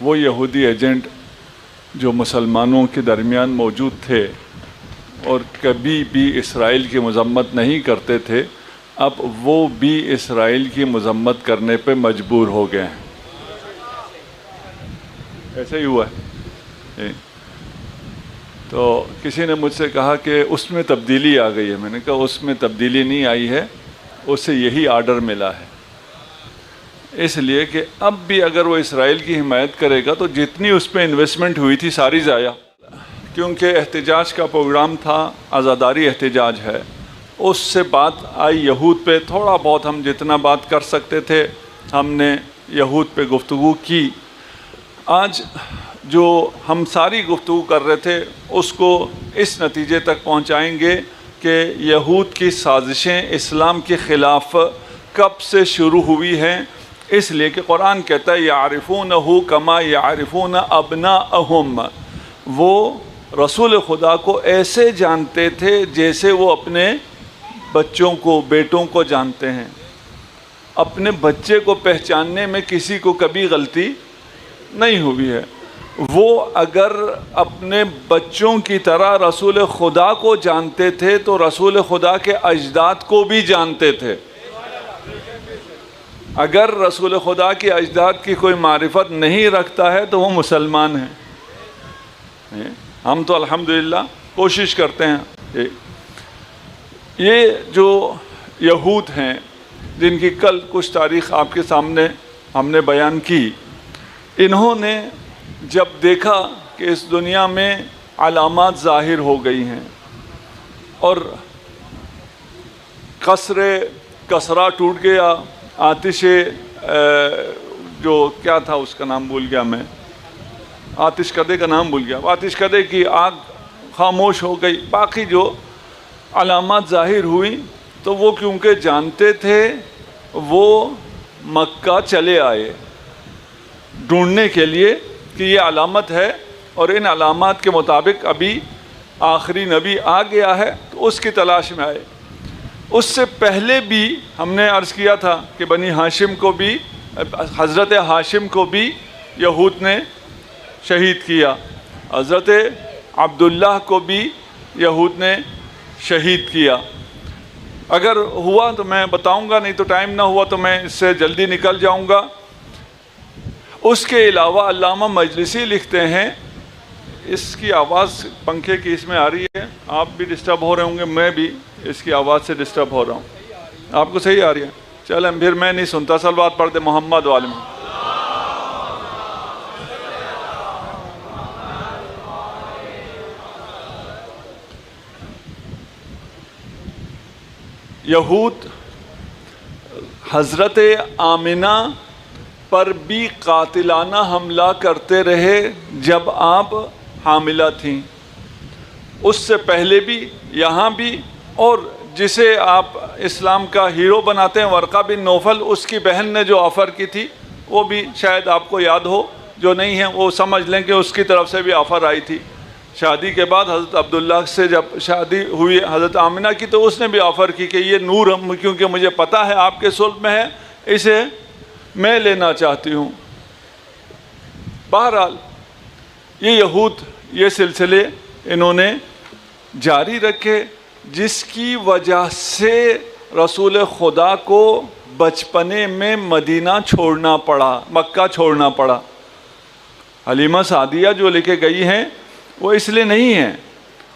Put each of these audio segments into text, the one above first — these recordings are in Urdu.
وہ یہودی ایجنٹ جو مسلمانوں کے درمیان موجود تھے اور کبھی بھی اسرائیل کی مذمت نہیں کرتے تھے، اب وہ بھی اسرائیل کی مذمت کرنے پہ مجبور ہو گئے ہیں۔ ایسا ہی ہوا ہے۔ تو کسی نے مجھ سے کہا کہ اس میں تبدیلی آ گئی ہے۔ میں نے کہا اس میں تبدیلی نہیں آئی ہے، اس سے یہی آرڈر ملا ہے، اس لیے کہ اب بھی اگر وہ اسرائیل کی حمایت کرے گا تو جتنی اس پہ انویسٹمنٹ ہوئی تھی ساری ضائع، کیونکہ احتجاج کا پروگرام تھا، عزاداری احتجاج ہے، اس سے بات آئی یہود پہ، تھوڑا بہت ہم جتنا بات کر سکتے تھے ہم نے یہود پہ گفتگو کی۔ آج جو ہم ساری گفتگو کر رہے تھے اس کو اس نتیجے تک پہنچائیں گے کہ یہود کی سازشیں اسلام کے خلاف کب سے شروع ہوئی ہیں، اس لیے کہ قرآن کہتا ہے یعرفونہ کما یعرفون ابناءہم، وہ رسول خدا کو ایسے جانتے تھے جیسے وہ اپنے بچوں کو، بیٹوں کو جانتے ہیں۔ اپنے بچے کو پہچاننے میں کسی کو کبھی غلطی نہیں ہوئی ہے۔ وہ اگر اپنے بچوں کی طرح رسول خدا کو جانتے تھے تو رسول خدا کے اجداد کو بھی جانتے تھے۔ اگر رسول خدا کے اجداد کی کوئی معرفت نہیں رکھتا ہے تو وہ مسلمان ہے۔ ہم تو الحمدللہ کوشش کرتے ہیں۔ یہ جو یہود ہیں جن کی کل کچھ تاریخ آپ کے سامنے ہم نے بیان کی، انہوں نے جب دیکھا کہ اس دنیا میں علامات ظاہر ہو گئی ہیں اور کسرا ٹوٹ گیا، آتش جو کیا تھا اس کا نام بھول گیا میں، آتش کدے کا نام بھول گیا، آتش کدے کی آگ خاموش ہو گئی، باقی جو علامات ظاہر ہوئی تو وہ کیونکہ جانتے تھے وہ مکہ چلے آئے ڈھونڈنے کے لیے کہ یہ علامت ہے اور ان علامات کے مطابق ابھی آخری نبی آ گیا ہے، تو اس کی تلاش میں آئے۔ اس سے پہلے بھی ہم نے عرض کیا تھا کہ بنی ہاشم کو بھی، حضرت ہاشم کو بھی یہود نے شہید کیا، حضرت عبداللہ کو بھی یہود نے شہید کیا۔ اگر ہوا تو میں بتاؤں گا، نہیں تو ٹائم نہ ہوا تو میں اس سے جلدی نکل جاؤں گا۔ اس کے علاوہ علامہ مجلسی لکھتے ہیں، اس کی آواز پنکھے کی اس میں آ رہی ہے، آپ بھی ڈسٹرب ہو رہے ہوں گے، میں بھی اس کی آواز سے ڈسٹرب ہو رہا ہوں۔ آپ کو صحیح آ رہی ہے؟ چلیں پھر میں نہیں سنتا، صلوات پڑھ دے محمد و آل محمد۔ یہود حضرت آمنہ پر بھی قاتلانہ حملہ کرتے رہے جب آپ حاملہ تھیں، اس سے پہلے بھی، یہاں بھی، اور جسے آپ اسلام کا ہیرو بناتے ہیں ورقہ بن نوفل، اس کی بہن نے جو آفر کی تھی وہ بھی شاید آپ کو یاد ہو، جو نہیں ہے وہ سمجھ لیں کہ اس کی طرف سے بھی آفر آئی تھی۔ شادی کے بعد حضرت عبداللہ سے جب شادی ہوئی حضرت آمنہ کی تو اس نے بھی آفر کی کہ یہ نور کیونکہ مجھے پتہ ہے آپ کے صلب میں ہے، اسے میں لینا چاہتی ہوں۔ بہرحال یہ یہود یہ سلسلے انہوں نے جاری رکھے، جس کی وجہ سے رسول خدا کو بچپنے میں مدینہ چھوڑنا پڑا، مکہ چھوڑنا پڑا۔ حلیمہ سعدیہ جو لے کے گئی ہیں وہ اس لیے نہیں ہے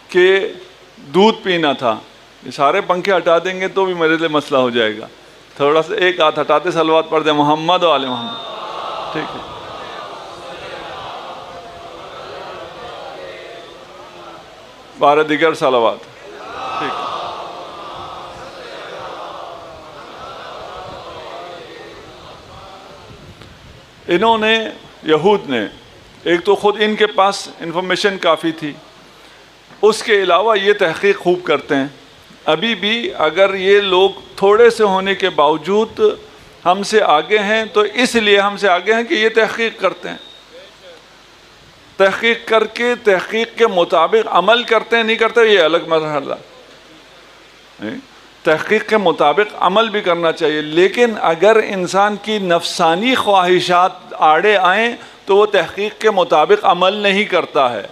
کہ دودھ پینا تھا، یہ سارے پنکھے ہٹا دیں گے تو بھی میرے لیے مسئلہ ہو جائے گا، تھوڑا سا ایک ہاتھ ہٹاتے صلوات پڑھ دیں محمد و آل محمد، ٹھیک ہے؟ بارہ دیگر صلوات، ٹھیک ہے؟ انہوں نے، یہود نے، ایک تو خود ان کے پاس انفارمیشن کافی تھی، اس کے علاوہ یہ تحقیق خوب کرتے ہیں۔ ابھی بھی اگر یہ لوگ تھوڑے سے ہونے کے باوجود ہم سے آگے ہیں تو اس لیے ہم سے آگے ہیں کہ یہ تحقیق کرتے ہیں، تحقیق کر کے تحقیق کے مطابق عمل کرتے ہیں، نہیں کرتے یہ الگ مرحلہ، تحقیق کے مطابق عمل بھی کرنا چاہیے، لیکن اگر انسان کی نفسانی خواہشات آڑے آئیں تو وہ تحقیق کے مطابق عمل نہیں کرتا ہے۔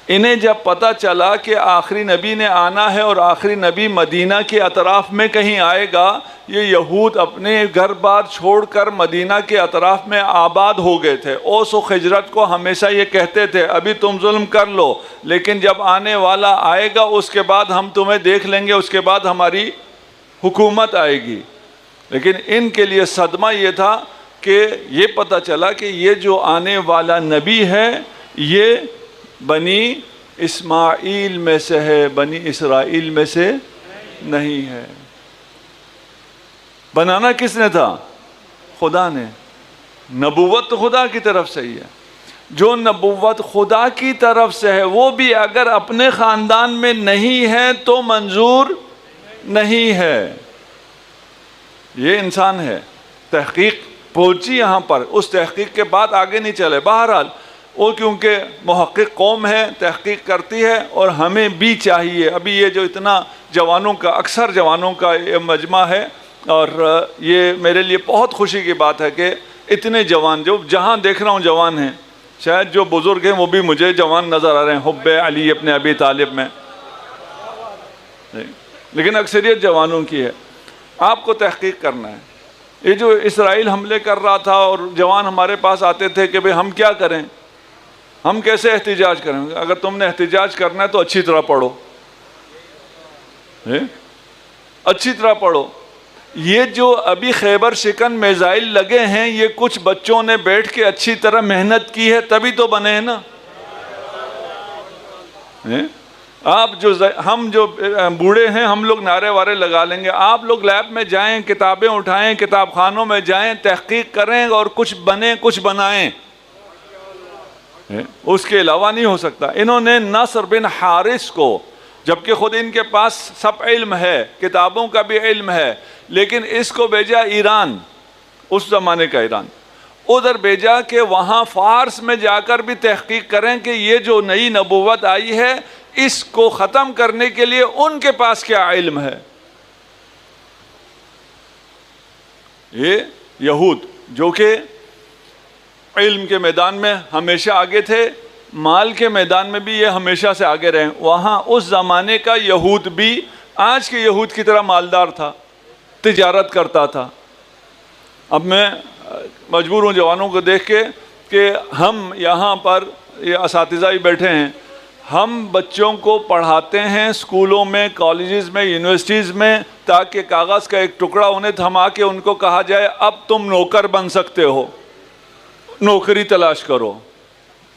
انہیں جب پتہ چلا کہ آخری نبی نے آنا ہے اور آخری نبی مدینہ کے اطراف میں کہیں آئے گا، یہ یہود اپنے گھر بار چھوڑ کر مدینہ کے اطراف میں آباد ہو گئے تھے۔ اوس و خجرت کو ہمیشہ یہ کہتے تھے ابھی تم ظلم کر لو، لیکن جب آنے والا آئے گا اس کے بعد ہم تمہیں دیکھ لیں گے، اس کے بعد ہماری حکومت آئے گی۔ لیکن ان کے لیے صدمہ یہ تھا کہ یہ پتہ چلا کہ یہ جو آنے والا نبی ہے یہ بنی اسماعیل میں سے ہے، بنی اسرائیل میں سے نہیں ہے۔ بنانا کس نے تھا؟ خدا نے۔ نبوت تو خدا کی طرف سے ہی ہے۔ جو نبوت خدا کی طرف سے ہے وہ بھی اگر اپنے خاندان میں نہیں ہے تو منظور نہیں ہے۔ یہ انسان ہے، تحقیق پہنچی یہاں پر، اس تحقیق کے بعد آگے نہیں چلے۔ بہرحال وہ کیونکہ محقق قوم ہے، تحقیق کرتی ہے، اور ہمیں بھی چاہیے۔ ابھی یہ جو اتنا جوانوں کا، اکثر جوانوں کا یہ مجمع ہے، اور یہ میرے لیے بہت خوشی کی بات ہے کہ اتنے جوان، جو جہاں دیکھ رہا ہوں جوان ہیں، شاید جو بزرگ ہیں وہ بھی مجھے جوان نظر آ رہے ہیں، حب علی ابن ابی طالب میں، لیکن اکثریت جوانوں کی ہے۔ آپ کو تحقیق کرنا ہے۔ یہ جو اسرائیل حملے کر رہا تھا اور جوان ہمارے پاس آتے تھے کہ بھئی ہم کیا کریں، ہم کیسے احتجاج کریں؟ اگر تم نے احتجاج کرنا ہے تو اچھی طرح پڑھو، اچھی طرح پڑھو۔ یہ جو ابھی خیبر شکن میزائل لگے ہیں، یہ کچھ بچوں نے بیٹھ کے اچھی طرح محنت کی ہے تبھی تو بنے ہیں نا۔ ہم جو بوڑھے ہیں ہم لوگ نعرے وارے لگا لیں گے، آپ لوگ لیب میں جائیں، کتابیں اٹھائیں، کتاب خانوں میں جائیں، تحقیق کریں اور کچھ بنیں، کچھ بنائیں۔ اس کے علاوہ نہیں ہو سکتا۔ انہوں نے نصر بن حارث کو، جبکہ خود ان کے پاس سب علم ہے، کتابوں کا بھی علم ہے، لیکن اس کو بھیجا ایران، اس زمانے کا ایران، ادھر بھیجا کہ وہاں فارس میں جا کر بھی تحقیق کریں کہ یہ جو نئی نبوت آئی ہے اس کو ختم کرنے کے لیے ان کے پاس کیا علم ہے۔ یہ یہود جو کہ علم کے میدان میں ہمیشہ آگے تھے، مال کے میدان میں بھی یہ ہمیشہ سے آگے رہے۔ وہاں اس زمانے کا یہود بھی آج کے یہود کی طرح مالدار تھا، تجارت کرتا تھا۔ اب میں مجبور ہوں جوانوں کو دیکھ کے کہ ہم یہاں پر یہ اساتذہ ہی بیٹھے ہیں، ہم بچوں کو پڑھاتے ہیں اسکولوں میں، کالجز میں، یونیورسٹیز میں، تاکہ کاغذ کا ایک ٹکڑا انہیں تھما کے ان کو کہا جائے اب تم نوکر بن سکتے ہو، نوکری تلاش کرو۔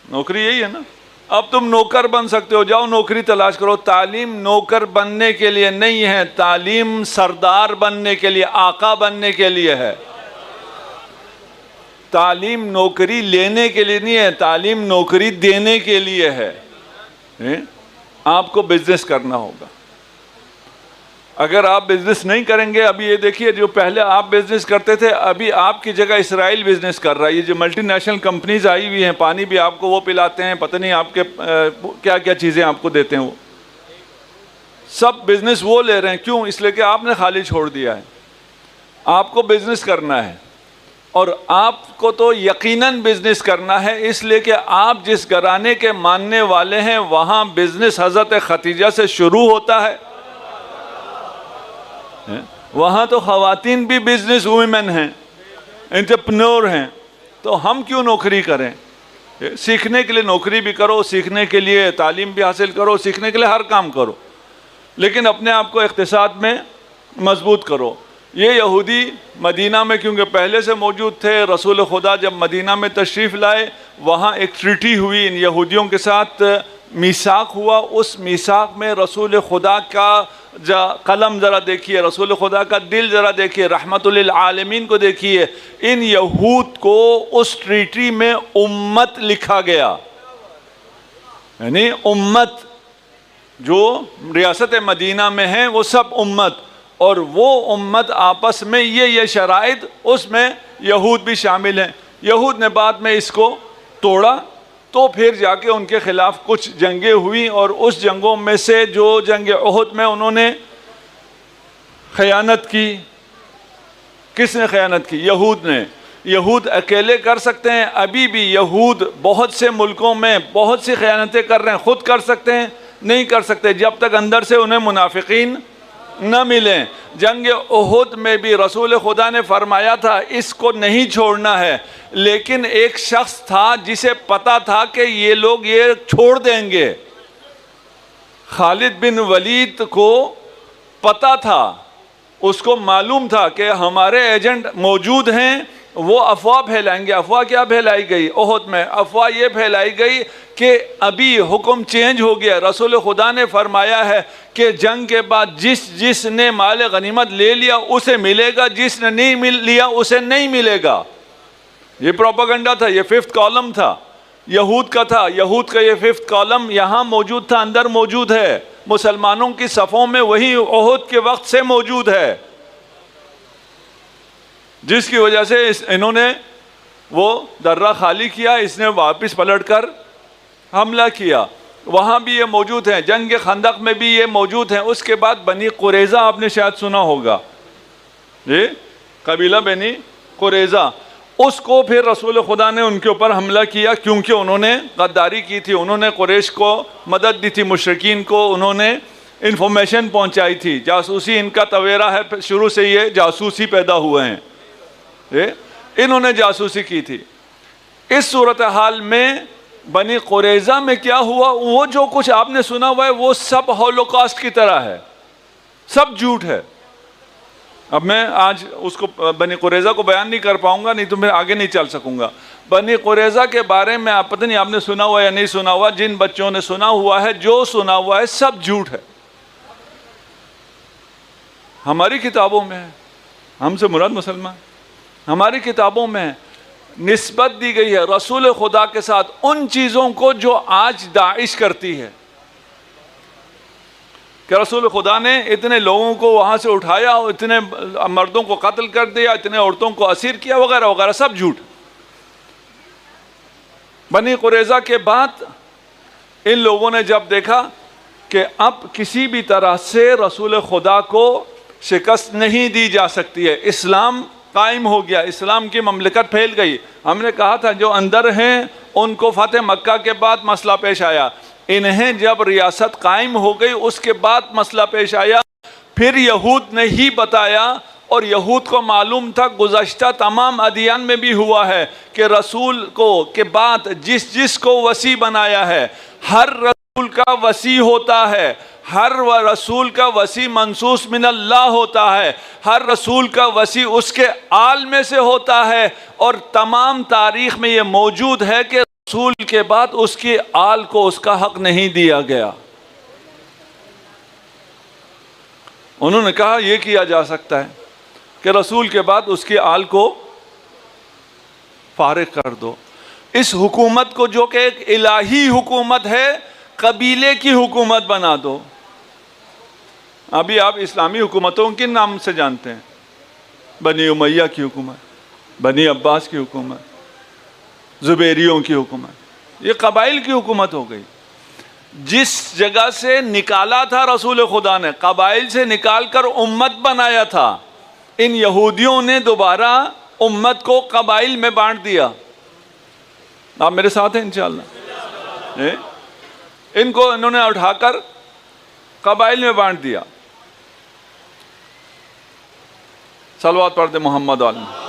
نوکری یہی ہے نا، اب تم نوکر بن سکتے ہو، جاؤ نوکری تلاش کرو۔ تعلیم نوکر بننے کے لیے نہیں ہے، تعلیم سردار بننے کے لیے، آقا بننے کے لیے ہے۔ تعلیم نوکری لینے کے لیے نہیں ہے، تعلیم نوکری دینے کے لیے ہے۔ آپ کو بزنس کرنا ہوگا۔ اگر آپ بزنس نہیں کریں گے، ابھی یہ دیکھیے جو پہلے آپ بزنس کرتے تھے، ابھی آپ کی جگہ اسرائیل بزنس کر رہا ہے۔ یہ جو ملٹی نیشنل کمپنیز آئی ہوئی ہیں، پانی بھی آپ کو وہ پلاتے ہیں، پتہ نہیں آپ کے کیا کیا چیزیں آپ کو دیتے ہیں، وہ سب بزنس وہ لے رہے ہیں۔ کیوں؟ اس لیے کہ آپ نے خالی چھوڑ دیا ہے۔ آپ کو بزنس کرنا ہے، اور آپ کو تو یقیناً بزنس کرنا ہے، اس لیے کہ آپ جس گھرانے کے ماننے والے ہیں وہاں بزنس حضرت خدیجہ سے شروع ہوتا ہے۔ وہاں تو خواتین بھی بزنس وومن ہیں، انٹرپرینور ہیں، تو ہم کیوں نوکری کریں؟ سیکھنے کے لیے نوکری بھی کرو، سیکھنے کے لیے تعلیم بھی حاصل کرو، سیکھنے کے لیے ہر کام کرو، لیکن اپنے آپ کو اقتصاد میں مضبوط کرو۔ یہ یہودی مدینہ میں کیونکہ پہلے سے موجود تھے، رسول خدا جب مدینہ میں تشریف لائے، وہاں ایک ٹریٹی ہوئی ان یہودیوں کے ساتھ، میثاق ہوا۔ اس میثاق میں رسول خدا کا قلم ذرا دیکھیے، رسول خدا کا دل ذرا دیکھیے، رحمت للعالمین کو دیکھیے۔ ان یہود کو اس ٹریٹی میں امت لکھا گیا، یعنی امت جو ریاست مدینہ میں ہیں وہ سب امت، اور وہ امت آپس میں یہ شرائط، اس میں یہود بھی شامل ہیں۔ یہود نے بعد میں اس کو توڑا، تو پھر جا کے ان کے خلاف کچھ جنگیں ہوئیں، اور اس جنگوں میں سے جو جنگ احد میں انہوں نے خیانت کی۔ کس نے خیانت کی؟ یہود نے۔ یہود اکیلے کر سکتے ہیں؟ ابھی بھی یہود بہت سے ملکوں میں بہت سی خیانتیں کر رہے ہیں، خود کر سکتے ہیں؟ نہیں کر سکتے جب تک اندر سے انہیں منافقین نہ ملیں۔ جنگ احد میں بھی رسول خدا نے فرمایا تھا اس کو نہیں چھوڑنا ہے، لیکن ایک شخص تھا جسے پتا تھا کہ یہ لوگ یہ چھوڑ دیں گے۔ خالد بن ولید کو پتا تھا، اس کو معلوم تھا کہ ہمارے ایجنٹ موجود ہیں، وہ افواہ پھیلائیں گے۔ افواہ کیا پھیلائی گئی احد میں؟ افواہ یہ پھیلائی گئی کہ ابھی حکم چینج ہو گیا، رسول خدا نے فرمایا ہے کہ جنگ کے بعد جس نے مال غنیمت لے لیا اسے ملے گا، جس نے نہیں لیا اسے نہیں ملے گا۔ یہ پروپیگنڈا تھا، یہ ففتھ کالم تھا، یہود کا تھا۔ یہود کا یہ ففتھ کالم یہاں موجود تھا، اندر موجود ہے، مسلمانوں کی صفوں میں وہی احد کے وقت سے موجود ہے، جس کی وجہ سے انہوں نے وہ درہ خالی کیا، اس نے واپس پلٹ کر حملہ کیا۔ وہاں بھی یہ موجود ہیں، جنگ خندق میں بھی یہ موجود ہیں۔ اس کے بعد بنی قریظہ آپ نے شاید سنا ہوگا، یہ قبیلہ بنی قریظہ، اس کو پھر رسول خدا نے ان کے اوپر حملہ کیا، کیونکہ انہوں نے غداری کی تھی، انہوں نے قریش کو مدد دی تھی، مشرکین کو انہوں نے انفارمیشن پہنچائی تھی، جاسوسی ان کا تویرا ہے، شروع سے یہ جاسوسی پیدا ہوئے ہیں، انہوں نے جاسوسی کی تھی۔ اس صورتحال میں بنی قریظہ میں کیا ہوا؟ وہ جو کچھ آپ نے سنا ہوا ہے وہ سب ہولوکاسٹ کی طرح ہے، سب جھوٹ ہے۔ اب میں آج اس کو بنی قریظہ کو بیان نہیں کر پاؤں گا، نہیں تو میں آگے نہیں چل سکوں گا۔ بنی قریظہ کے بارے میں آپ پتہ نہیں آپ نے سنا ہوا یا نہیں سنا ہوا، جن بچوں نے سنا ہوا ہے، جو سنا ہوا ہے سب جھوٹ ہے، ہماری کتابوں میں ہے، ہم سے مراد مسلمان، ہماری کتابوں میں نسبت دی گئی ہے رسول خدا کے ساتھ ان چیزوں کو جو آج داعش کرتی ہے، کہ رسول خدا نے اتنے لوگوں کو وہاں سے اٹھایا، اتنے مردوں کو قتل کر دیا، اتنے عورتوں کو اسیر کیا، وغیرہ وغیرہ، سب جھوٹ۔ بنی قریظہ کے بعد ان لوگوں نے جب دیکھا کہ اب کسی بھی طرح سے رسول خدا کو شکست نہیں دی جا سکتی ہے، اسلام قائم ہو گیا، اسلام کی مملکت پھیل گئی۔ ہم نے کہا تھا جو اندر ہیں ان کو فتح مکہ کے بعد مسئلہ پیش آیا، انہیں جب ریاست قائم ہو گئی اس کے بعد مسئلہ پیش آیا۔ پھر یہود نے ہی بتایا، اور یہود کو معلوم تھا، گزشتہ تمام ادیان میں بھی ہوا ہے کہ رسول کو کے بعد جس کو وسیع بنایا ہے، ہر رسول کا وسیع ہوتا ہے، ہر رسول کا وسیع منصوص من اللہ ہوتا ہے، ہر رسول کا وسیع اس کے آل میں سے ہوتا ہے، اور تمام تاریخ میں یہ موجود ہے کہ رسول کے بعد اس کی آل کو اس کا حق نہیں دیا گیا۔ انہوں نے کہا یہ کیا جا سکتا ہے کہ رسول کے بعد اس کی آل کو فارغ کر دو، اس حکومت کو جو کہ ایک الہی حکومت ہے قبیلے کی حکومت بنا دو۔ ابھی آپ اسلامی حکومتوں کن نام سے جانتے ہیں؟ بنی امیہ کی حکومت، بنی عباس کی حکومت، زبیریوں کی حکومت، یہ قبائل کی حکومت ہو گئی۔ جس جگہ سے نکالا تھا رسول خدا نے، قبائل سے نکال کر امت بنایا تھا، ان یہودیوں نے دوبارہ امت کو قبائل میں بانٹ دیا۔ آپ میرے ساتھ ہیں انشاءاللہ؟ ان کو انہوں نے اٹھا کر قبائل میں بانٹ دیا۔ صلوات پڑھ دے محمد علیہ۔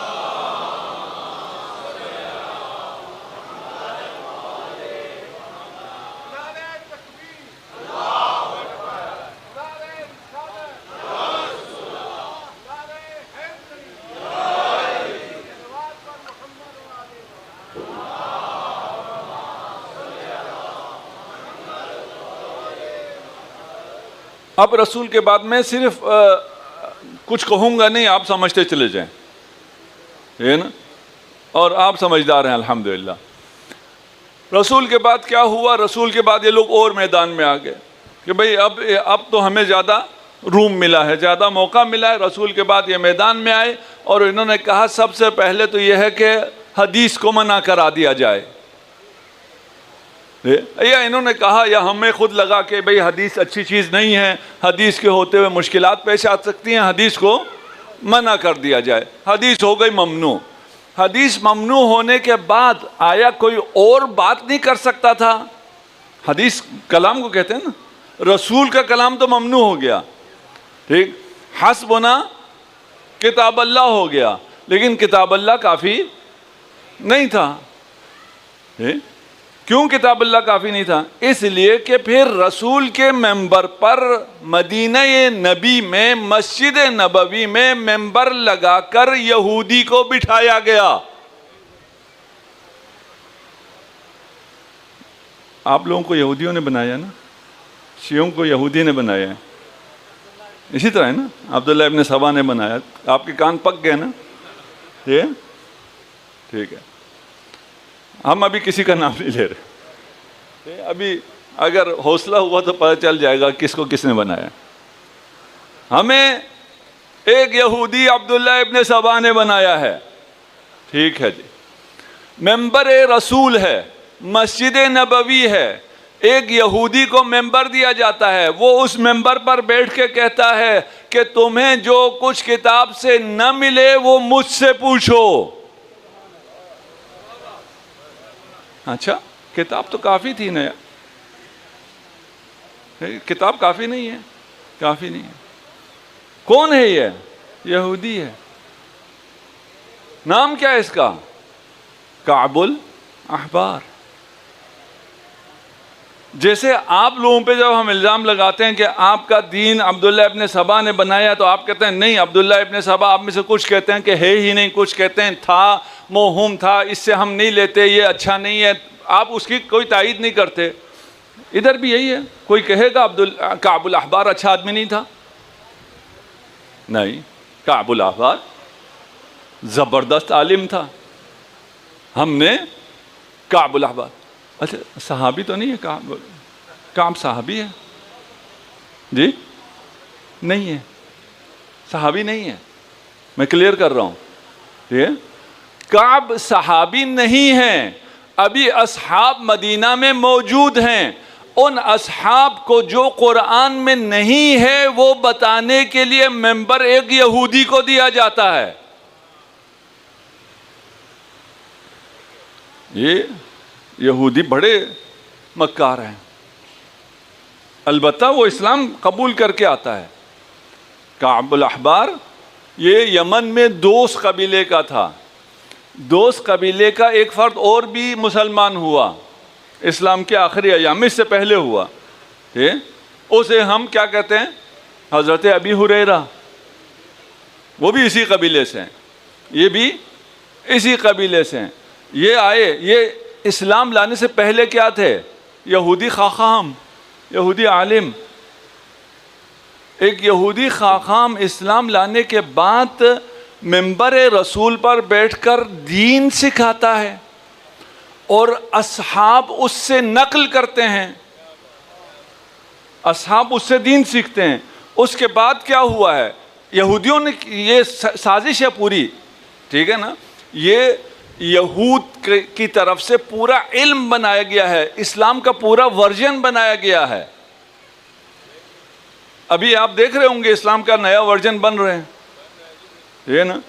اب رسول کے بعد میں صرف کچھ کہوں گا نہیں، آپ سمجھتے چلے جائیں، ہے نا، اور آپ سمجھدار ہیں الحمدللہ۔ رسول کے بعد کیا ہوا؟ رسول کے بعد یہ لوگ اور میدان میں آ گئے کہ بھئی اب تو ہمیں زیادہ روم ملا ہے، زیادہ موقع ملا ہے۔ رسول کے بعد یہ میدان میں آئے اور انہوں نے کہا سب سے پہلے تو یہ ہے کہ حدیث کو منع کرا دیا جائے، یا انہوں نے کہا یا ہمیں خود لگا کہ بھئی حدیث اچھی چیز نہیں ہے، حدیث کے ہوتے ہوئے مشکلات پیش آ سکتی ہیں، حدیث کو منع کر دیا جائے۔ حدیث ہو گئی ممنوع۔ حدیث ممنوع ہونے کے بعد آیا کوئی اور بات نہیں کر سکتا تھا؟ حدیث کلام کو کہتے ہیں نا، رسول کا کلام تو ممنوع ہو گیا، ٹھیک، حسبنا کتاب اللہ ہو گیا، لیکن کتاب اللہ کافی نہیں تھا۔ کیوں کتاب اللہ کافی نہیں تھا؟ اس لیے کہ پھر رسول کے ممبر پر مدینہ نبی میں مسجد نبوی میں ممبر لگا کر یہودی کو بٹھایا گیا۔ آپ لوگوں کو یہودیوں نے بنایا نا، شیعوں کو یہودی نے بنایا ہے، اسی طرح ہے نا، عبداللہ ابن سبا نے بنایا۔ آپ کے کان پک گئے نا؟ یہ ٹھیک ہے، ہم ابھی کسی کا نام نہیں لے رہے، ابھی اگر حوصلہ ہوا تو پتہ چل جائے گا کس کو کس نے بنایا۔ ہمیں ایک یہودی عبداللہ ابن سبا نے بنایا ہے، ٹھیک ہے جی، ممبر رسول ہے، مسجد نبوی ہے، ایک یہودی کو ممبر دیا جاتا ہے، وہ اس ممبر پر بیٹھ کے کہتا ہے کہ تمہیں جو کچھ کتاب سے نہ ملے وہ مجھ سے پوچھو۔ اچھا، کتاب تو کافی تھی نا، کتاب کافی نہیں ہے، کافی نہیں ہے۔ کون ہے یہ؟ یہودی ہے۔ نام کیا ہے اس کا؟ کعب الاحبار۔ جیسے آپ لوگوں پہ جب ہم الزام لگاتے ہیں کہ آپ کا دین عبداللہ ابن سبا نے بنایا، تو آپ کہتے ہیں نہیں، عبداللہ ابن سبا، آپ میں سے کچھ کہتے ہیں کہ ہے ہی نہیں، کچھ کہتے ہیں تھا، موہوم تھا، اس سے ہم نہیں لیتے، یہ اچھا نہیں ہے، آپ اس کی کوئی تائید نہیں کرتے۔ ادھر بھی یہی ہے، کوئی کہے گا کعب الاحبار اچھا آدمی نہیں تھا؟ نہیں، کعب الاحبار زبردست عالم تھا۔ ہم نے کعب الاحبار، اچھا صحابی تو نہیں ہے کعب صحابی ہے؟ جی نہیں ہے، صحابی نہیں ہے، میں کلیئر کر رہا ہوں۔ یہ کعب صحابی نہیں ہے، ابھی اصحاب مدینہ میں موجود ہیں، ان اصحاب کو جو قرآن میں نہیں ہے وہ بتانے کے لیے ممبر ایک یہودی کو دیا جاتا ہے۔ یہ یہودی بڑے مکار ہیں، البتہ وہ اسلام قبول کر کے آتا ہے۔ کعب الاحبار یہ یمن میں دوس قبیلے کا تھا، دوس قبیلے کا ایک فرد اور بھی مسلمان ہوا اسلام کے آخری ایام، اس سے پہلے ہوا، اسے ہم کیا کہتے ہیں؟ حضرت ابی ہریرہ، وہ بھی اسی قبیلے سے ہیں، یہ بھی اسی قبیلے سے ہیں۔ یہ آئے، یہ اسلام لانے سے پہلے کیا تھے؟ یہودی خاخام، یہودی عالم۔ ایک یہودی خاخام اسلام لانے کے بعد ممبر رسول پر بیٹھ کر دین سکھاتا ہے، اور اصحاب اس سے نقل کرتے ہیں، اصحاب اس سے دین سیکھتے ہیں۔ اس کے بعد کیا ہوا ہے؟ یہودیوں نے یہ سازش ہے پوری، ٹھیک ہے نا، یہ یہود کی طرف سے پورا علم بنایا گیا ہے، اسلام کا پورا ورژن بنایا گیا ہے۔ ابھی آپ دیکھ رہے ہوں گے اسلام کا نیا ورژن بن رہے ہیں، یہ نا،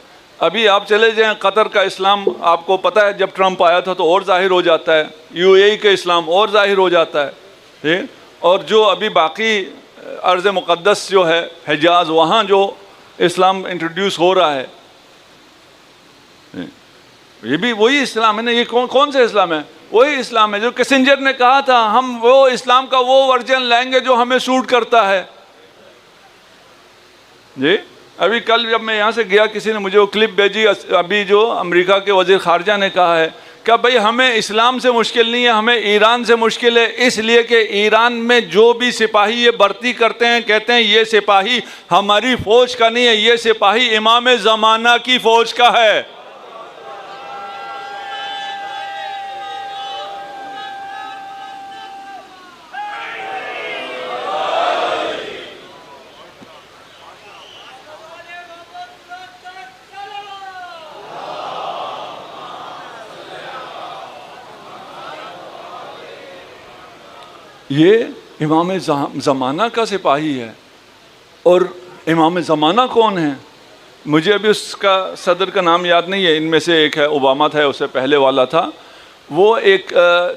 ابھی آپ چلے جائیں قطر کا اسلام، آپ کو پتہ ہے جب ٹرمپ آیا تھا تو اور ظاہر ہو جاتا ہے، یو اے ای کا اسلام اور ظاہر ہو جاتا ہے، اور جو ابھی باقی ارض مقدس جو ہے حجاز، وہاں جو اسلام انٹروڈیوس ہو رہا ہے، یہ بھی وہی اسلام ہے نا۔ یہ کون سے اسلام ہے؟ وہی اسلام ہے جو کسنجر نے کہا تھا ہم وہ اسلام کا وہ ورژن لائیں گے جو ہمیں سوٹ کرتا ہے۔ جی ابھی کل جب میں یہاں سے گیا، کسی نے مجھے وہ کلپ بھیجی، ابھی جو امریکہ کے وزیر خارجہ نے کہا ہے کہ بھائی ہمیں اسلام سے مشکل نہیں ہے، ہمیں ایران سے مشکل ہے، اس لیے کہ ایران میں جو بھی سپاہی یہ بھرتی کرتے ہیں، کہتے ہیں یہ سپاہی ہماری فوج کا نہیں ہے، یہ سپاہی امام زمانہ کی فوج کا ہے۔ یہ امام زمانہ کا سپاہی ہے، اور امام زمانہ کون ہے؟ مجھے ابھی اس کا صدر کا نام یاد نہیں ہے، ان میں سے ایک ہے، اوباما تھا، اس سے پہلے والا تھا، وہ ایک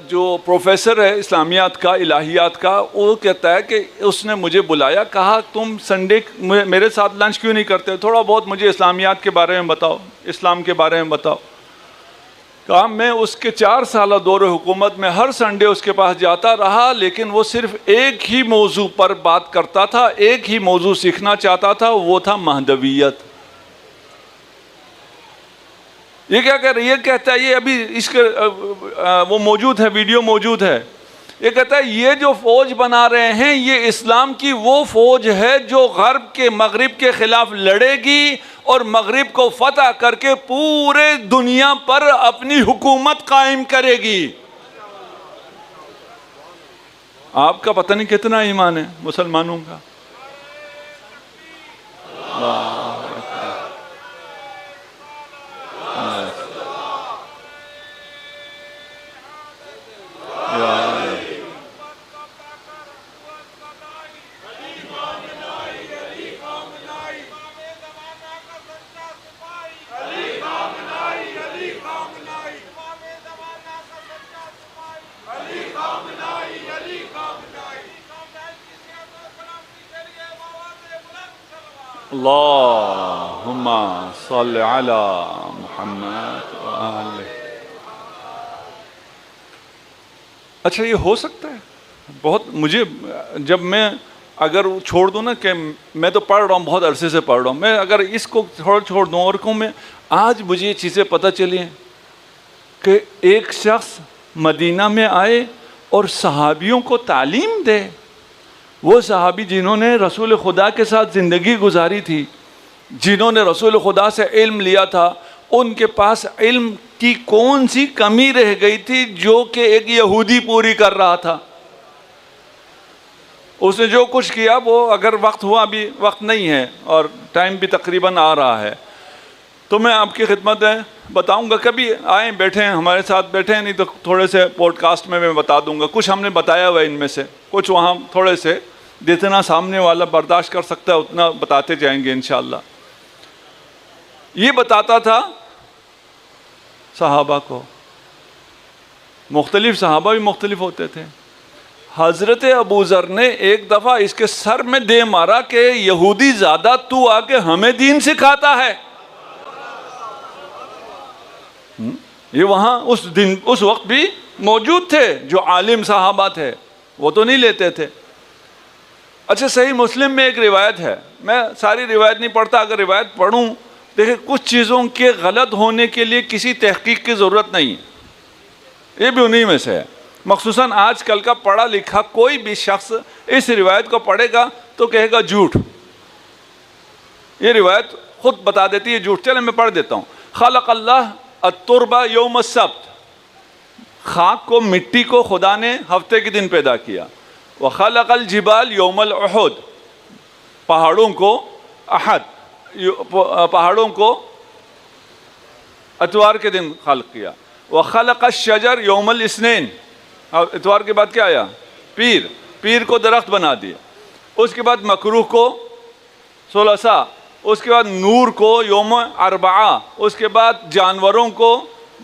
جو پروفیسر ہے اسلامیات کا، الہیات کا، وہ کہتا ہے کہ اس نے مجھے بلایا، کہا تم سنڈے میرے ساتھ لنچ کیوں نہیں کرتے، تھوڑا بہت مجھے اسلامیات کے بارے میں بتاؤ، اسلام کے بارے میں بتاؤ. کہا میں اس کے 4 سالہ دور حکومت میں ہر سنڈے اس کے پاس جاتا رہا، لیکن وہ صرف ایک ہی موضوع پر بات کرتا تھا، ایک ہی موضوع سیکھنا چاہتا تھا، وہ تھا مہدویت. یہ کیا کہہ رہا ہے؟ یہ کہتا ہے، یہ ابھی اس کے وہ موجود ہے، ویڈیو موجود ہے. یہ کہتا ہے یہ جو فوج بنا رہے ہیں یہ اسلام کی وہ فوج ہے جو غرب کے، مغرب کے خلاف لڑے گی اور مغرب کو فتح کر کے پورے دنیا پر اپنی حکومت قائم کرے گی. آپ کا پتہ نہیں کتنا ایمان ہے مسلمانوں کا. اللہم صل علی محمد وآلہ. اچھا یہ ہو سکتا ہے؟ بہت مجھے جب میں اگر چھوڑ دوں نا کہ میں تو پڑھ رہا ہوں، بہت عرصے سے پڑھ رہا ہوں، میں اگر اس کو چھوڑ دوں اور کو میں آج مجھے یہ چیزیں پتہ چلی ہیں کہ ایک شخص مدینہ میں آئے اور صحابیوں کو تعلیم دے. وہ صحابی جنہوں نے رسول خدا کے ساتھ زندگی گزاری تھی، جنہوں نے رسول خدا سے علم لیا تھا، ان کے پاس علم کی کون سی کمی رہ گئی تھی جو کہ ایک یہودی پوری کر رہا تھا. اس نے جو کچھ کیا وہ، اگر وقت ہوا، ابھی وقت نہیں ہے اور ٹائم بھی تقریباً آ رہا ہے، تو میں آپ کی خدمت میں بتاؤں گا. کبھی آئیں، بیٹھیں ہمارے ساتھ، بیٹھیں، نہیں تو تھوڑے سے پوڈ کاسٹ میں بتا دوں گا. کچھ ہم نے بتایا ہوا ان میں سے، کچھ وہاں تھوڑے سے، جتنا سامنے والا برداشت کر سکتا ہے اتنا بتاتے جائیں گے انشاءاللہ. یہ بتاتا تھا صحابہ کو، مختلف صحابہ بھی مختلف ہوتے تھے. حضرت ابو ذر نے ایک دفعہ اس کے سر میں دے مارا کہ یہودی زیادہ تو آ کے ہمیں دین سکھاتا ہے. یہ وہاں اس وقت بھی موجود تھے جو عالم صحابہ تھے، وہ تو نہیں لیتے تھے. اچھا صحیح مسلم میں ایک روایت ہے، میں ساری روایت نہیں پڑھتا، اگر روایت پڑھوں دیکھیں کچھ چیزوں کے غلط ہونے کے لیے کسی تحقیق کی ضرورت نہیں، یہ بھی انہی میں سے ہے. مخصوصاً آج کل کا پڑھا لکھا کوئی بھی شخص اس روایت کو پڑھے گا تو کہے گا جھوٹ. یہ روایت خود بتا دیتی ہے جھوٹ. چلیں میں پڑھ دیتا ہوں. خلق اللہ التربہ یوم السبت، خاک کو، مٹی کو خدا نے ہفتے کے دن پیدا کیا. وخلق الجبال یوم الاحد، پہاڑوں کو پہاڑوں کو اتوار کے دن خلق کیا. وخلق الشجر یوم الاثنین، اتوار کے بعد کیا آیا؟ پیر کو درخت بنا دیا. اس کے بعد مکروہ کو ثلاثاء، اس کے بعد نور کو یوم اربعہ، اس کے بعد جانوروں کو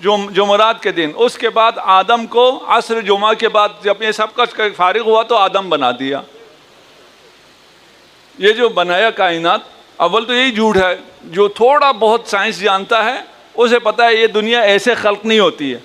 جمعرات کے دن، اس کے بعد آدم کو عصر جمعہ کے بعد. جب یہ سب کچھ فارغ ہوا تو آدم بنا دیا. یہ جو بنایا کائنات، اول تو یہی جھوٹ ہے. جو تھوڑا بہت سائنس جانتا ہے اسے پتہ ہے یہ دنیا ایسے خلق نہیں ہوتی ہے،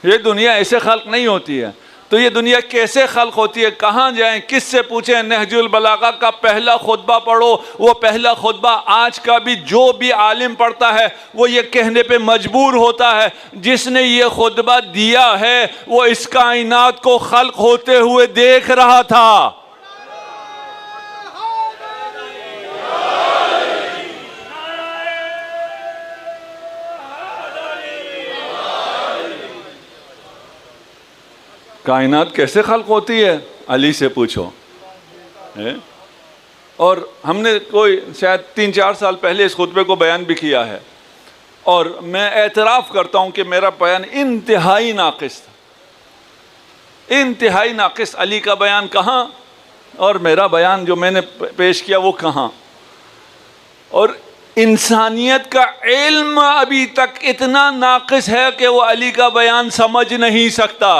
یہ دنیا ایسے خلق نہیں ہوتی ہے. تو یہ دنیا کیسے خلق ہوتی ہے؟ کہاں جائیں، کس سے پوچھیں؟ نہج البلاغہ کا پہلا خطبہ پڑھو. وہ پہلا خطبہ آج کا بھی جو بھی عالم پڑھتا ہے وہ یہ کہنے پہ مجبور ہوتا ہے جس نے یہ خطبہ دیا ہے وہ اس کائنات کو خلق ہوتے ہوئے دیکھ رہا تھا. کائنات کیسے خلق ہوتی ہے؟ علی سے پوچھو. اور ہم نے کوئی شاید 3-4 سال پہلے اس خطبے کو بیان بھی کیا ہے، اور میں اعتراف کرتا ہوں کہ میرا بیان انتہائی ناقص تھا، انتہائی ناقص. علی کا بیان کہاں اور میرا بیان جو میں نے پیش کیا وہ کہاں. اور انسانیت کا علم ابھی تک اتنا ناقص ہے کہ وہ علی کا بیان سمجھ نہیں سکتا.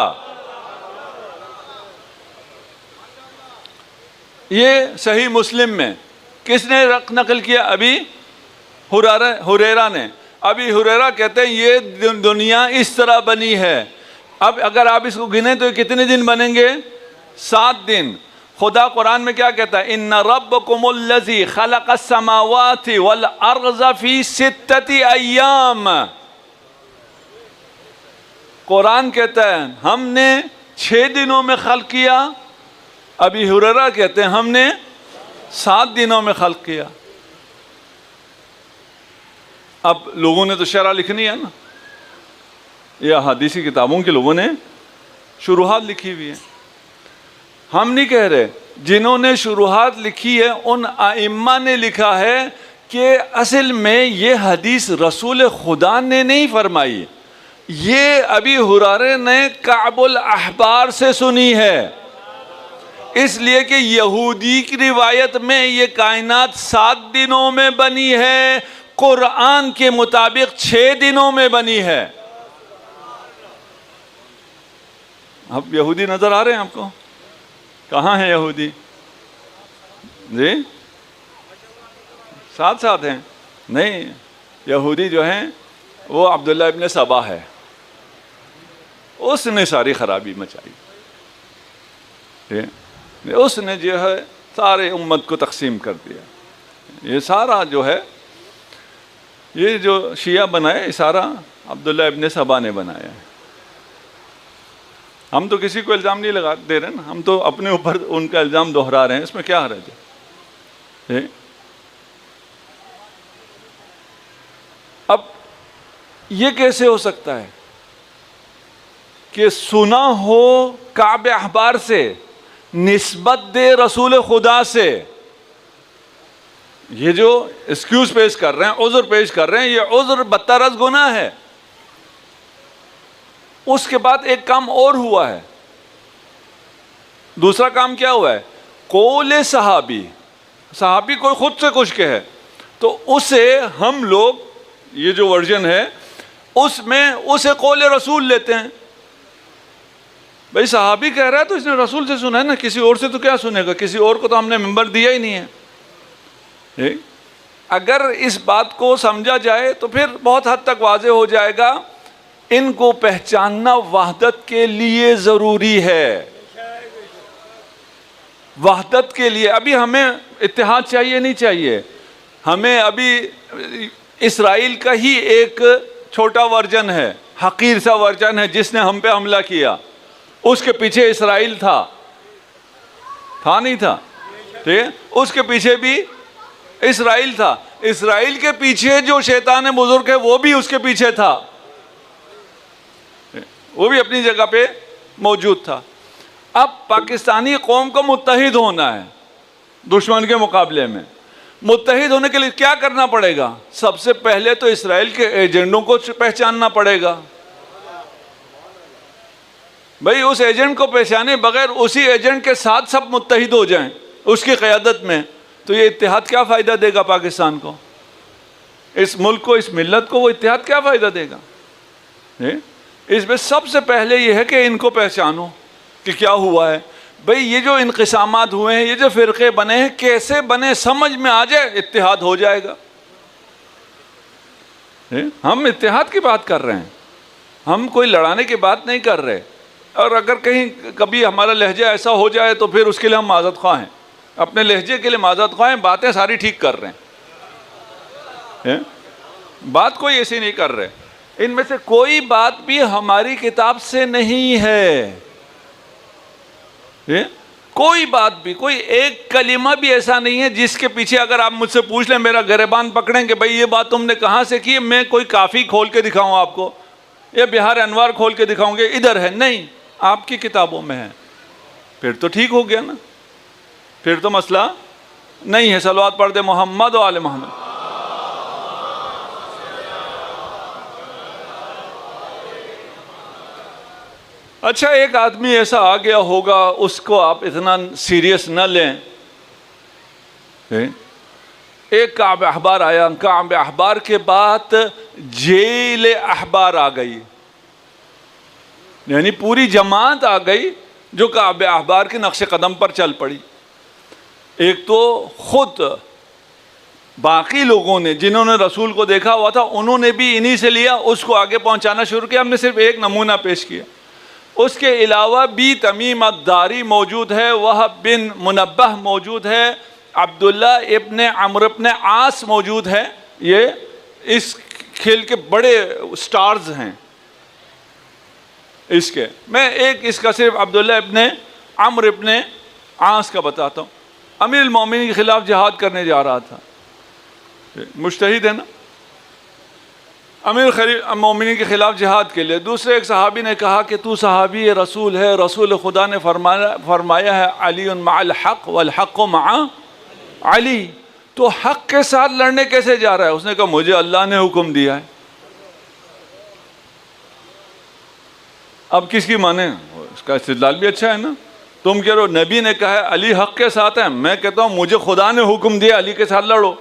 یہ صحیح مسلم میں کس نے نقل کیا؟ ابی ہریرہ نے. ابی ہریرہ کہتے ہیں یہ دنیا اس طرح بنی ہے. اب اگر آپ اس کو گنیں تو یہ کتنے دن بنیں گے؟ 7 دن. خدا قرآن میں کیا کہتا ہے؟ ان ربکم الذی خلق السماوات والارض فی 6 ایام. قرآن کہتا ہے ہم نے 6 دنوں میں خلق کیا. ابی ہریرہ کہتے ہیں ہم نے 7 دنوں میں خلق کیا. اب لوگوں نے تو شرح لکھنی ہے نا، یہ حدیثی کتابوں کے لوگوں نے شروحات لکھی ہوئی ہیں. ہم نہیں کہہ رہے، جنہوں نے شروحات لکھی ہے ان ائمہ نے لکھا ہے کہ اصل میں یہ حدیث رسول خدا نے نہیں فرمائی، یہ ابی ہریرہ نے کعب الاحبار سے سنی ہے. اس لیے کہ یہودی کی روایت میں یہ کائنات 7 دنوں میں بنی ہے، قرآن کے مطابق 6 دنوں میں بنی ہے. اب یہودی نظر آ رہے ہیں آپ کو؟ کہاں ہیں یہودی؟ جی ساتھ ہیں. نہیں، یہودی جو ہیں وہ عبداللہ ابن سبا ہے، اس نے ساری خرابی مچائی. اس نے جو ہے سارے امت کو تقسیم کر دیا. یہ سارا جو ہے، یہ جو شیعہ بنایا، یہ سارا عبداللہ ابن سبا نے بنایا ہے. ہم تو کسی کو الزام نہیں لگا دے رہے نا، ہم تو اپنے اوپر ان کا الزام دہرا رہے ہیں. اس میں کیا حرج ہے؟ اب یہ کیسے ہو سکتا ہے کہ سنا ہو کعب احبار سے، نسبت دے رسول خدا سے؟ یہ جو ایکسکیوز پیش کر رہے ہیں، عذر پیش کر رہے ہیں، یہ عذر بدتر از گناہ ہے. اس کے بعد ایک کام اور ہوا ہے. دوسرا کام کیا ہوا ہے؟ قول صحابی کوئی خود سے کچھ کہے تو اسے ہم لوگ، یہ جو ورژن ہے اس میں اسے قول رسول لیتے ہیں. بھائی صحابی کہہ رہا ہے تو اس نے رسول سے سنا ہے نا، کسی اور سے تو کیا سنے گا؟ کسی اور کو تو ہم نے ممبر دیا ہی نہیں ہے. اگر اس بات کو سمجھا جائے تو پھر بہت حد تک واضح ہو جائے گا ان کو پہچاننا وحدت کے لیے ضروری ہے. وحدت کے لیے ابھی ہمیں اتحاد چاہیے نہیں چاہیے؟ ہمیں ابھی اسرائیل کا ہی ایک چھوٹا ورژن ہے، حقیر سا ورژن ہے جس نے ہم پہ حملہ کیا. اس کے پیچھے اسرائیل تھا نہیں تھا؟ ٹھیک ہے، اس کے پیچھے بھی اسرائیل تھا. اسرائیل کے پیچھے جو شیطان بزرگ ہے وہ بھی اس کے پیچھے تھا، وہ بھی اپنی جگہ پہ موجود تھا. اب پاکستانی قوم کو متحد ہونا ہے دشمن کے مقابلے میں. متحد ہونے کے لیے کیا کرنا پڑے گا؟ سب سے پہلے تو اسرائیل کے ایجنڈوں کو پہچاننا پڑے گا. بھائی اس ایجنٹ کو پہچانے بغیر اسی ایجنٹ کے ساتھ سب متحد ہو جائیں اس کی قیادت میں، تو یہ اتحاد کیا فائدہ دے گا پاکستان کو؟ اس ملک کو، اس ملت کو وہ اتحاد کیا فائدہ دے گا؟ اس میں سب سے پہلے یہ ہے کہ ان کو پہچانو کہ کیا ہوا ہے. بھئی یہ جو انقسامات ہوئے ہیں، یہ جو فرقے بنے ہیں، کیسے بنے سمجھ میں آ جائے، اتحاد ہو جائے گا. ہم اتحاد کی بات کر رہے ہیں، ہم کوئی لڑانے کی بات نہیں کر رہے. اور اگر کہیں کبھی ہمارا لہجہ ایسا ہو جائے تو پھر اس کے لیے ہم معذرت خواہ ہیں، اپنے لہجے کے لیے معذرت خواہ ہیں. باتیں ساری ٹھیک کر رہے ہیں، بات کوئی ایسی نہیں کر رہے. ان میں سے کوئی بات بھی ہماری کتاب سے نہیں ہے. کوئی بات بھی، کوئی ایک کلمہ بھی ایسا نہیں ہے جس کے پیچھے اگر آپ مجھ سے پوچھ لیں، میرا گریبان پکڑیں کہ بھئی یہ بات تم نے کہاں سے کی، میں کوئی کافی کھول کے دکھاؤں آپ کو، یا بہار انوار کھول کے دکھاؤں گے ادھر ہے. نہیں، آپ کی کتابوں میں ہے. پھر تو ٹھیک ہو گیا نا، پھر تو مسئلہ نہیں ہے. صلوات پڑھ دے محمد و آل محمد. اچھا، ایک آدمی ایسا آ گیا ہوگا، اس کو آپ اتنا سیریس نہ لیں. ایک کعب احبار آیا، کعب احبار کے بعد جیل احبار آ گئی، یعنی پوری جماعت آ گئی جو کعب احبار کے نقش قدم پر چل پڑی۔ ایک تو خود باقی لوگوں نے جنہوں نے رسول کو دیکھا ہوا تھا انہوں نے بھی انہی سے لیا، اس کو آگے پہنچانا شروع کیا۔ ہم نے صرف ایک نمونہ پیش کیا، اس کے علاوہ بھی تمیم الداری موجود ہے، وہب بن منبہ موجود ہے، عبداللہ ابن عمرو ابن عاص موجود ہے۔ یہ اس کھیل کے بڑے سٹارز ہیں اس کے۔ میں ایک اس کا صرف عبداللہ ابن عمرو ابن عاص کا بتاتا ہوں۔ امیر المومنین کے خلاف جہاد کرنے جا رہا تھا، مجتہد ہے نا، امیر المومنین کے خلاف جہاد کے لیے دوسرے ایک صحابی نے کہا کہ تو صحابی رسول ہے، رسول خدا نے فرمایا ہے علی مع الحق والحق مع علی، تو حق کے ساتھ لڑنے کیسے جا رہا ہے؟ اس نے کہا مجھے اللہ نے حکم دیا ہے۔ اب کس کی مانیں؟ اس کا استدلال بھی اچھا ہے نا۔ تم کہہ رہے ہو نبی نے کہا ہے علی حق کے ساتھ ہے، میں کہتا ہوں مجھے خدا نے حکم دیا علی کے ساتھ لڑو۔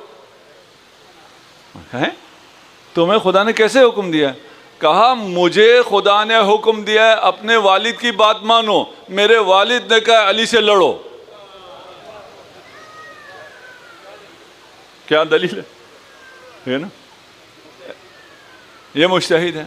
تمہیں خدا نے کیسے حکم دیا؟ کہا مجھے خدا نے حکم دیا ہے اپنے والد کی بات مانو، میرے والد نے کہا علی سے لڑو۔ کیا دلیل ہے نا؟ یہ مجتہد ہے۔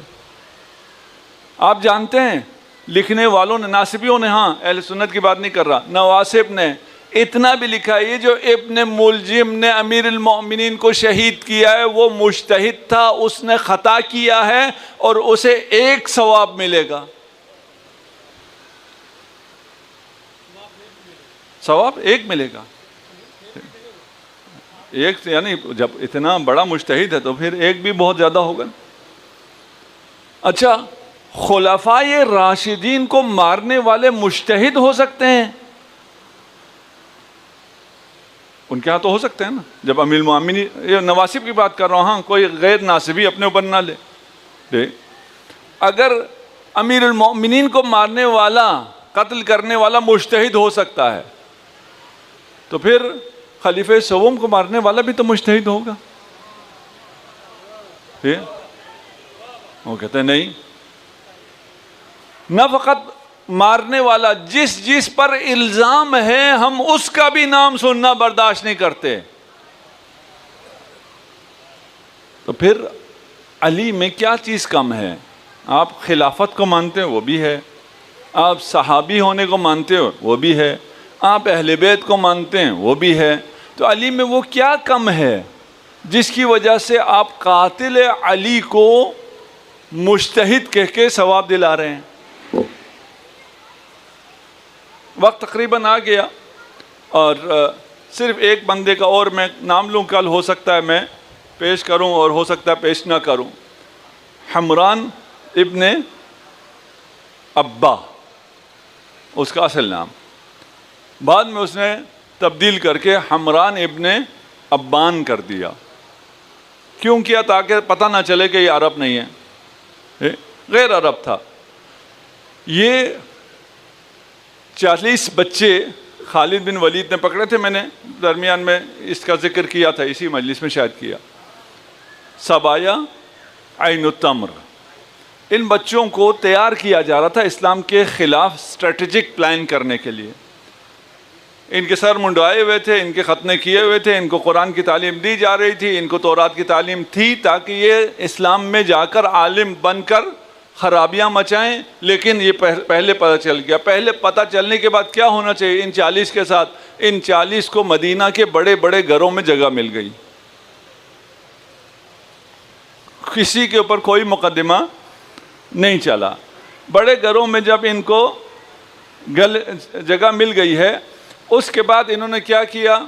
آپ جانتے ہیں لکھنے والوں نے، ناصبیوں نے، ہاں اہل سنت کی بات نہیں کر رہا، نواسب نے اتنا بھی لکھا ہے، یہ جو ابن ملجم نے امیر المومنین کو شہید کیا ہے وہ مجتہد تھا، اس نے خطا کیا ہے اور اسے ایک ثواب ملے گا، ثواب ایک ملے گا، ایک یعنی جب اتنا بڑا مجتہد ہے تو پھر ایک بھی بہت زیادہ ہوگا۔ اچھا، خلفائے راشدین کو مارنے والے مجتہد ہو سکتے ہیں؟ ان کے ہاں تو ہو سکتے ہیں نا، جب امیر المومنین، یہ نواسب کی بات کر رہا ہوں، ہاں کوئی غیر ناصبی اپنے اوپر نہ لے۔ اگر امیر المومنین کو مارنے والا، قتل کرنے والا مجتہد ہو سکتا ہے تو پھر خلیفہ سوم کو مارنے والا بھی تو مجتہد ہوگا۔ وہ کہتے ہیں نہیں، نہ فقط مارنے والا، جس پر الزام ہے ہم اس کا بھی نام سننا برداشت نہیں کرتے۔ تو پھر علی میں کیا چیز کم ہے؟ آپ خلافت کو مانتے ہیں وہ بھی ہے، آپ صحابی ہونے کو مانتے ہو وہ بھی ہے، آپ اہل بیت کو مانتے ہیں وہ بھی ہے، تو علی میں وہ کیا کم ہے جس کی وجہ سے آپ قاتل علی کو مجتہد کہہ کے ثواب دلا رہے ہیں؟ وقت تقریباً آ گیا اور صرف ایک بندے کا اور میں نام لوں، کل ہو سکتا ہے میں پیش کروں اور ہو سکتا ہے پیش نہ کروں۔ حمران ابن ابا اس کا اصل نام، بعد میں اس نے تبدیل کر کے حمران ابن ابان کر دیا۔ کیوں کیا؟ تاکہ پتہ نہ چلے کہ یہ عرب نہیں ہے، غیر عرب تھا۔ یہ 40 بچے خالد بن ولید نے پکڑے تھے، میں نے درمیان میں اس کا ذکر کیا تھا، اسی مجلس میں شاید کیا۔ سبایا، عین التمر، ان بچوں کو تیار کیا جا رہا تھا اسلام کے خلاف اسٹریٹجک پلان کرنے کے لیے۔ ان کے سر منڈوائے ہوئے تھے، ان کے ختنے کیے ہوئے تھے، ان کو قرآن کی تعلیم دی جا رہی تھی، ان کو تورات کی تعلیم تھی تاکہ یہ اسلام میں جا کر عالم بن کر خرابیاں مچائیں، لیکن یہ پہلے پتہ چل گیا۔ پہلے پتہ چلنے کے بعد کیا ہونا چاہیے؟ ان 40 کے ساتھ ان 40 کو مدینہ کے بڑے بڑے گھروں میں جگہ مل گئی، کسی کے اوپر کوئی مقدمہ نہیں چلا۔ بڑے گھروں میں جب ان کو جگہ مل گئی ہے، اس کے بعد انہوں نے کیا کیا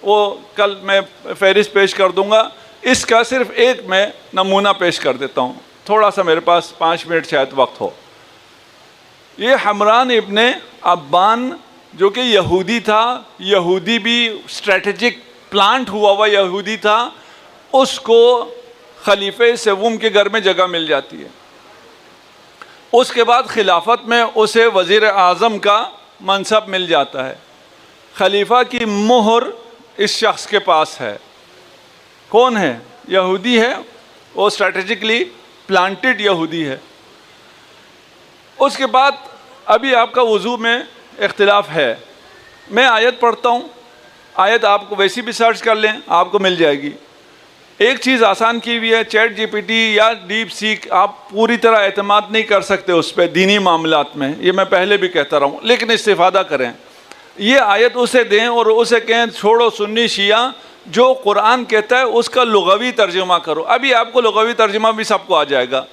وہ کل میں فہرست پیش کر دوں گا، اس کا صرف ایک میں نمونہ پیش کر دیتا ہوں، تھوڑا سا میرے پاس 5 منٹ شاید وقت ہو۔ یہ حمران ابن ابان جو کہ یہودی تھا، یہودی بھی اسٹریٹجک پلانٹ ہوا ہوا یہودی تھا، اس کو خلیفہ سوم کے گھر میں جگہ مل جاتی ہے۔ اس کے بعد خلافت میں اسے وزیر اعظم کا منصب مل جاتا ہے، خلیفہ کی مہر اس شخص کے پاس ہے، کون ہے؟ یہودی ہے، وہ اسٹریٹجکلی پلانٹڈ یہودی ہے۔ اس کے بعد ابھی آپ کا وضو میں اختلاف ہے، میں آیت پڑھتا ہوں، آیت آپ کو ویسی بھی سرچ کر لیں آپ کو مل جائے گی۔ ایک چیز آسان کی ہوئی ہے، چیٹ جی پی ٹی یا ڈیپ سیک، آپ پوری طرح اعتماد نہیں کر سکتے اس پہ دینی معاملات میں، یہ میں پہلے بھی کہتا رہا ہوں، لیکن استفادہ کریں۔ یہ آیت اسے دیں اور اسے کہیں چھوڑو سنی شیعہ، جو قرآن کہتا ہے اس کا لغوی ترجمہ کرو۔ ابھی آپ کو لغوی ترجمہ بھی سب کو آ جائے گا۔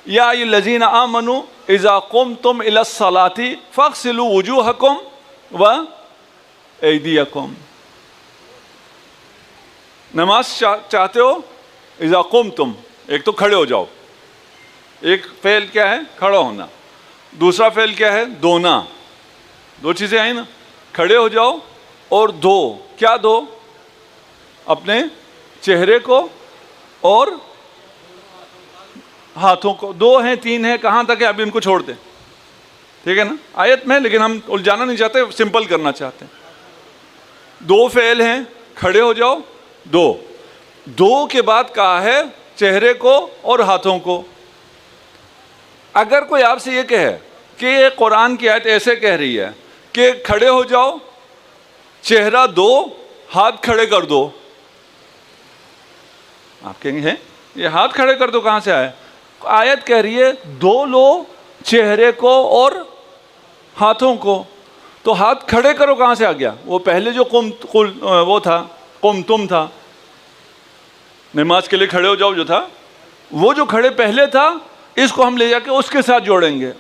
یا ایھا الذین آمنوا اذا قمتم الی الصلاۃ فاغسلوا وجوہکم وایدیکم۔ نماز چاہتے ہو، اذا قمتم، ایک تو کھڑے ہو جاؤ، ایک فعل کیا ہے؟ کھڑا ہونا۔ دوسرا فعل کیا ہے؟ دھونا۔ دو چیزیں آئیں نا، کھڑے ہو جاؤ اور دھو۔ کیا دھو؟ اپنے چہرے کو اور ہاتھوں کو۔ دو ہیں، تین ہیں، کہاں تک ہے ابھی ان کو چھوڑ دیں، ٹھیک ہے نا؟ آیت میں، لیکن ہم الجھانا نہیں چاہتے، سمپل کرنا چاہتے ہیں۔ دو فعل ہیں، کھڑے ہو جاؤ، دو۔ دو کے بعد کہا ہے چہرے کو اور ہاتھوں کو۔ اگر کوئی آپ سے یہ کہے کہ یہ قرآن کی آیت ایسے کہہ رہی ہے کہ کھڑے ہو جاؤ، چہرہ دو، ہاتھ کھڑے کر دو، آپ کہیں گے یہ ہاتھ کھڑے کر دو کہاں سے آئے؟ آیت کہہ رہی ہے دو لو چہرے کو اور ہاتھوں کو، تو ہاتھ کھڑے کرو کہاں سے آ گیا؟ وہ پہلے جو وہ تھا، تم تھا، نماز کے لیے کھڑے ہو جاؤ جو تھا، وہ جو کھڑے پہلے تھا، اس کو ہم لے جا کے اس کے ساتھ جوڑیں گے۔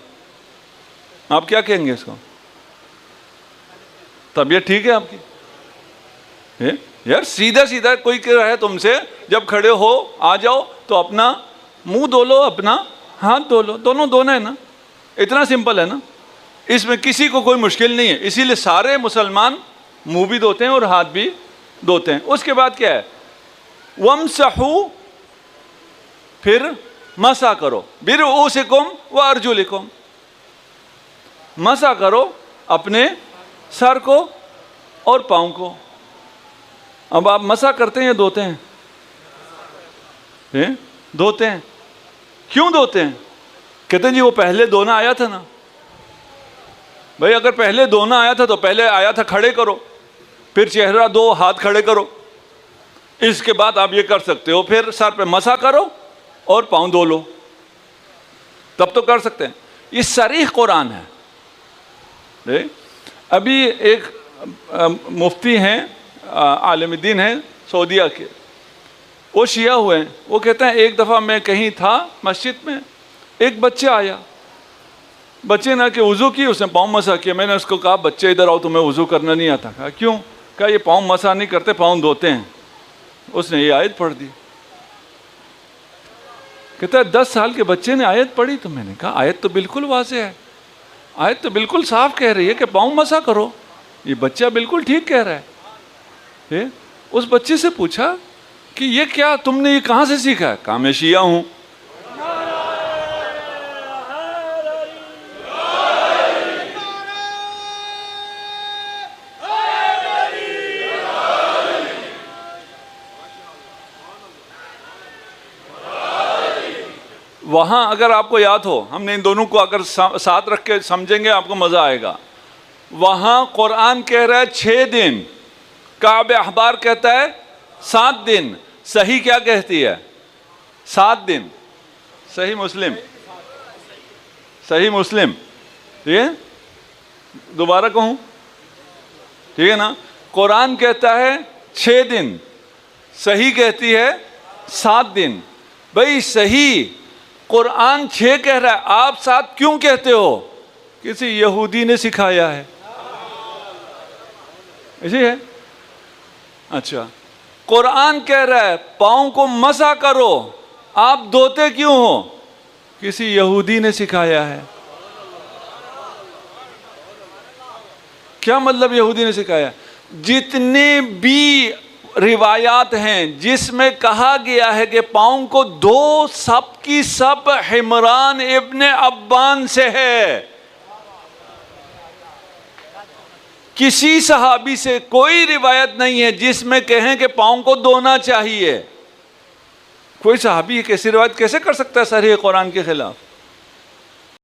آپ کیا کہیں گے اس کو؟ طبیعت ٹھیک ہے آپ کی؟ یار سیدھا سیدھا کوئی کہہ رہا ہے تم سے جب کھڑے ہو آ جاؤ تو اپنا منہ دھو لو، اپنا ہاتھ دھو لو، دونوں دھونا ہے نا، اتنا سمپل ہے نا، اس میں کسی کو کوئی مشکل نہیں ہے۔ اسی لیے سارے مسلمان منہ بھی دھوتے ہیں اور ہاتھ بھی دھوتے ہیں۔ اس کے بعد کیا ہے؟ وَامْسَحُوا، پھر مسح کرو، بِرُؤُوسِکُمْ وَأَرْجُلِکُمْ، مسح کرو اپنے سر کو اور پاؤں کو۔ اب آپ مسح کرتے ہیں یا دھوتے ہیں؟ دھوتے ہیں۔ کیوں دھوتے ہیں؟ کہتے ہیں جی وہ پہلے دھونا آیا تھا نا۔ بھائی اگر پہلے دھونا آیا تھا تو پہلے آیا تھا کھڑے کرو، پھر چہرہ دو، ہاتھ کھڑے کرو، اس کے بعد آپ یہ کر سکتے ہو، پھر سر پہ مسح کرو اور پاؤں دھو لو، تب تو کر سکتے ہیں۔ یہ صریح قرآن ہے۔ ابھی ایک مفتی ہیں، عالم دین ہیں سعودیہ کے، وہ شیعہ ہوئے ہیں، وہ کہتے ہیں ایک دفعہ میں کہیں تھا مسجد میں، ایک بچہ آیا، بچے نے کہ وضو کی، اس نے پاؤں مسح کیا۔ میں نے اس کو کہا بچے ادھر آؤ، تمہیں وضو کرنا نہیں آتا؟ کہا کیوں؟ کہا یہ پاؤں مسح نہیں کرتے، پاؤں دھوتے ہیں۔ اس نے یہ آیت پڑھ دی۔ کہتا ہے 10 سال کے بچے نے آیت پڑھی؟ تو میں نے کہا آیت تو بالکل واضح ہے، آیت تو بالکل صاف کہہ رہی ہے کہ پاؤں مسح کرو، یہ بچہ بالکل ٹھیک کہہ رہا ہے۔ اس بچے سے پوچھا کہ یہ کیا تم نے یہ کہاں سے سیکھا ہے؟ کہا میں شیعہ ہوں۔ وہاں اگر آپ کو یاد ہو، ہم نے ان دونوں کو اگر ساتھ رکھ کے سمجھیں گے آپ کو مزہ آئے گا۔ وہاں قرآن کہہ رہا ہے 6 دن، کعب احبار کہتا ہے 7 دن، صحیح کیا کہتی ہے؟ 7 دن۔ صحیح مسلم، صحیح مسلم، ٹھیک ہے؟ دوبارہ کہوں، ٹھیک ہے نا؟ قرآن کہتا ہے 6 دن، صحیح کہتی ہے 7 دن۔ بھئی صحیح قرآن 6 کہہ رہا ہے، آپ 7 کیوں کہتے ہو؟ کسی یہودی نے سکھایا ہے، ایسی ہے؟ اچھا، قرآن کہہ رہا ہے پاؤں کو مسح کرو، آپ دھوتے کیوں ہو؟ کسی یہودی نے سکھایا ہے۔ کیا مطلب یہودی نے سکھایا؟ جتنے بھی روایات ہیں جس میں کہا گیا ہے کہ پاؤں کو دھو، سب کی سب حمران ابن ابان سے ہے۔ کسی صحابی سے کوئی روایت نہیں ہے جس میں کہیں کہ پاؤں کو دھونا چاہیے۔ کوئی صحابی ایک ایسی روایت کیسے کر سکتا ہے صریح قرآن کے خلاف؟